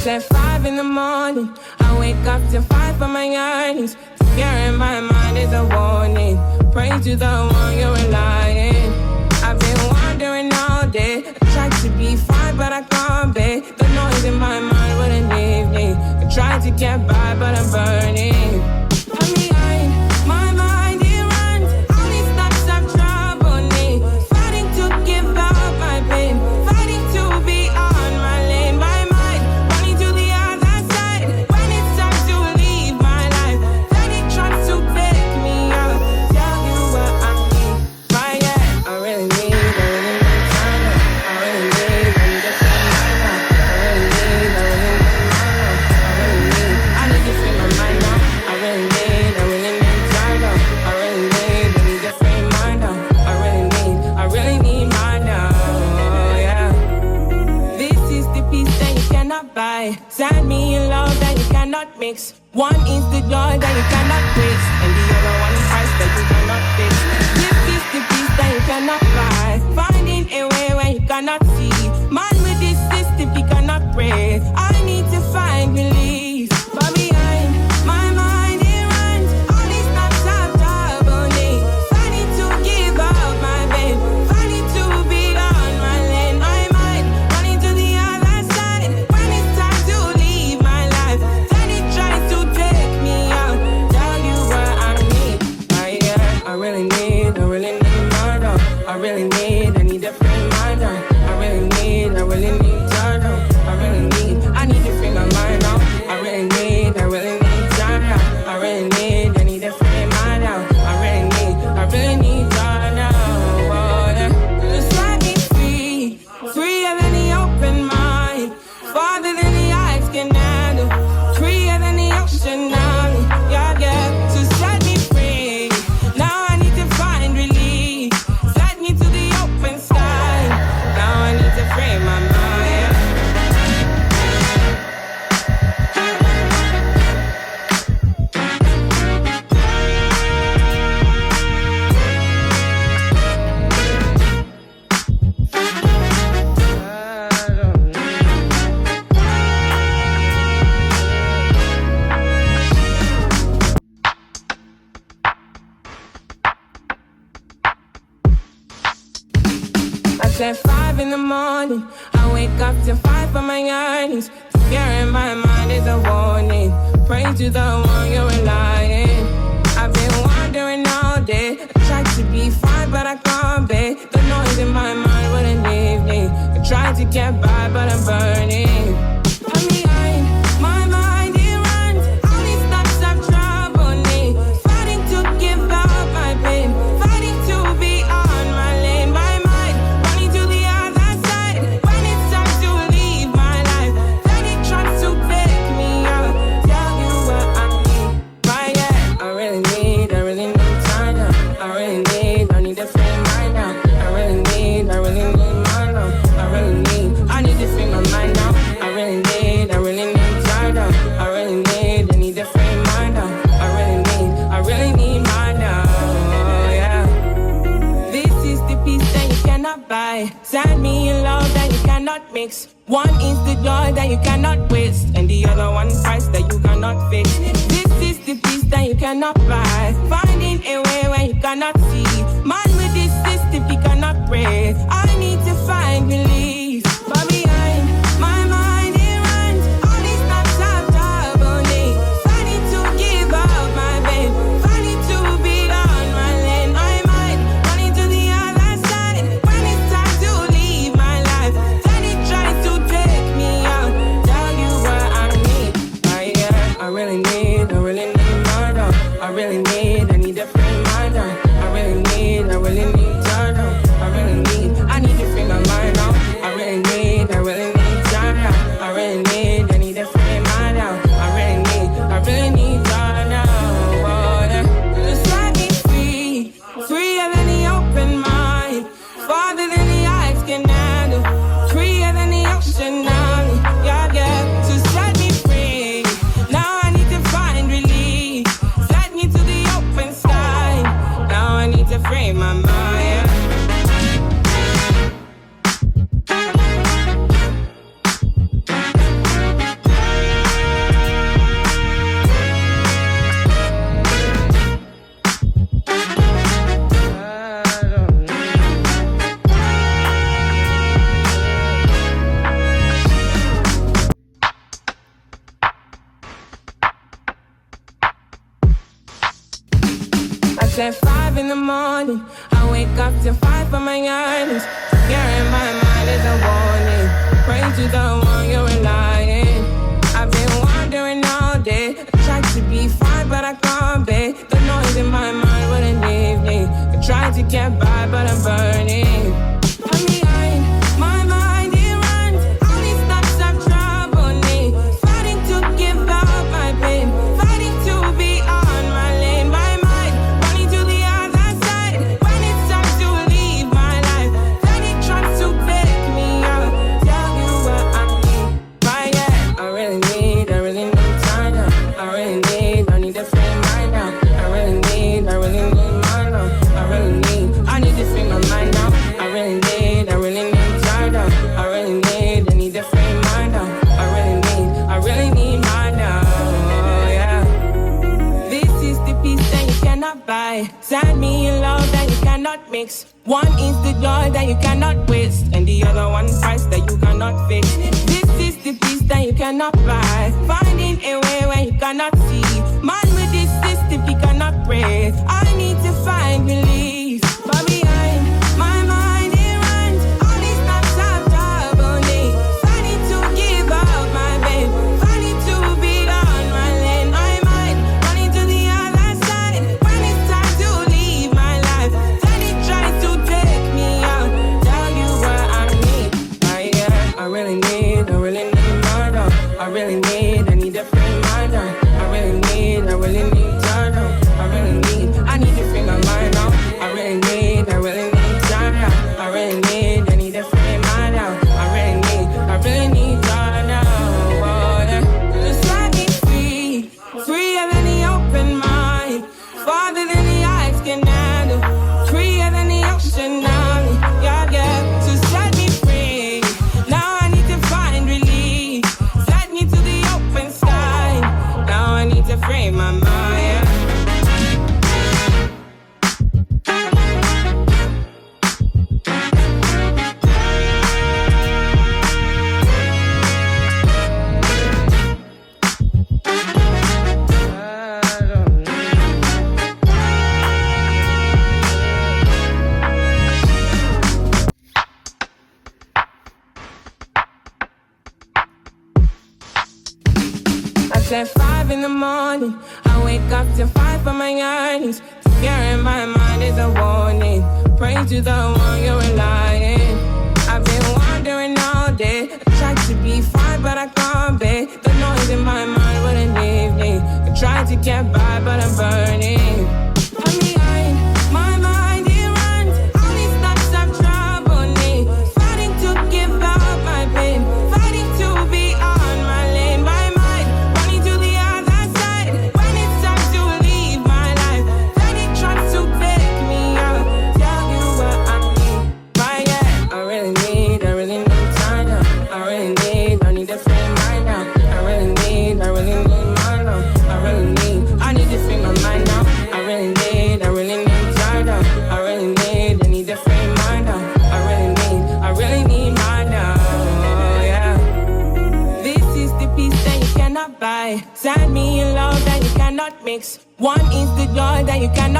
at 5 in the morning. I wake up to fight for my yearnings. Fear in my mind is a warning. Pray to the one you're relying. I've been wandering all day. I tried to be fine, but I can't be. The noise in my mind wouldn't leave me. I tried to get by, but I'm burning. I'm behind, my mind it runs. All these thoughts have troubled me. Fighting to give up my pain. Fighting to be on my lane. My mind running to the other side. When it's time to leave my life, then it tries to take me out. Tell you what I need. Right, yeah, I really need time now. I really need to free my mind now. I need to free my mind now. I really need time now. I need to free my mind now. I really need mine now, yeah. This is the peace that you cannot buy. Send me a love that you cannot mix. One is the joy that you cannot waste, and the other one is price that you cannot fix. This is the peace that you cannot buy. Finding a way where you cannot see. Man with this system, you cannot pray. I need to find relief. But behind my mind it runs. All these thoughts have troubled me. Fighting to give up my pain. Fighting to be on my lane. My mind running to the other side. When it's time to leave my life, then it tries to take me out. Tell you what I need. I really need my dog. I need to free my dog. I really need your dog. I need to free my mind now. I really need time now. I need to free my dog. I really need time now. Oh, yeah. Just let me free, freer than the open mind, farther than the eyes can handle, freer than the ocean now. Yeah, yeah. So set me free. Now I need to find relief. Set me to the open sky. Now I need to free my mind. At 5 in the morning, I wake up to fight for my yearnings. Fear in my mind is a warning. Pray to the one you're relying. I've been wandering all day. I tried to be fine, but I can't be. The noise in my mind wouldn't leave me. I tried to get by, but I'm burning. I'm behind, my mind it runs. All these thoughts have troubled me. Fighting to give up my pain. Fighting to be on my lane. My mind running to the other side. When it's time to leave my life, then it tries to take me out. Tell you what I need. Right, yeah, I really need time now. I need to free mine now. I really need mine now. I need to free my mind now. I really need time now. I need to free mine now. I really need mine now, yeah. This is the peace that you cannot buy. Send me a love that you cannot mix. One is the joy that you cannot waste, and the other one price that you cannot fix. This is the peace that you cannot buy. Finding a way where you cannot see. Man with this system, you cannot pray. I need to find relief. But behind my mind it runs. All these thoughts have troubled me. Fighting to give up my pain. Fighting to be on my lane. My mind running to the other side. When it's time to leave my life, then it tries to take me out. Tell you what I need. I really need my dog. I need to free my dog. I really need time now. I need to free my mind now. I really need time now. I need to free my dog. I really need time now. Oh, yeah. Just let me free, freer than the open mind, farther than the eyes can handle, freer than the ocean now. Yeah, yeah. So set me free. Now I need to find relief. Set me to the open sky. Now I need to free my mind. 5 in the morning. I wake up to fight for my earnings. Fear in my mind is a warning. Pray to the one you're relying. I've been wandering all day. I tried to be fine, but I can't be. The noise in my mind wouldn't leave me. I tried to get by, but I'm burning. I'm behind, my mind it runs. All these thoughts have troubled me. Fighting to give up my pain. Fighting to be on my lane. My mind running to the other side. When it's time to leave my life, then it tries to take me out. Tell you what I need. Right, yeah, I really need time now. I need to free mind now. I really need mine now. I need to free my mind now. I really need time now. I need to free mind now. I really need mine now, yeah. This is the peace that you cannot buy. Send me a love that you cannot mix. One is the joy that you cannot waste, and the other one price that you cannot fix. This is the peace that you cannot buy. Finding a way where you cannot see. Man with this system, he cannot pray. I need to find relief. But behind my mind it runs. All these thoughts have troubled me. Fighting to give up my babe. Fighting to be on my lane. My mind running to the other side. When it's time to leave my life, then it tries to take me out. Tell you what I need. I really need my dog. I need to free my dog. I really need time now. I need to free my mind now. I really need time now. I need to free my now. I really need time now. Oh, yeah. Just let me free, freer than the open mind, farther than the eyes can handle, freer than the ocean now. Yeah, yeah. So set me free. Now I need to find relief. Set me to the open sky. Now I need to free my mind. At 5 in the morning, I wake up to fight for my earnings. Fear in my mind is a warning. Pray to the one you're relying. I've been wandering all day. I tried to be fine, but I can't be. The noise in my mind wouldn't leave me. I tried to get by, but I'm burning. I'm behind, my mind it runs. All these thoughts have troubled me. Fighting to give up my pain. Fighting to be on my lane. My mind running to the other side. When it's time to leave my life, then it tries to take me out. Tell you what I need. Right, yeah, I really need time now. I need to free mine now. I really need mine now. I need to free my mind now. I really need time now. I need to free mine now. I really need mine now, yeah. This is the peace that you cannot buy. Send me a love that you cannot mix. One is the joy that you cannot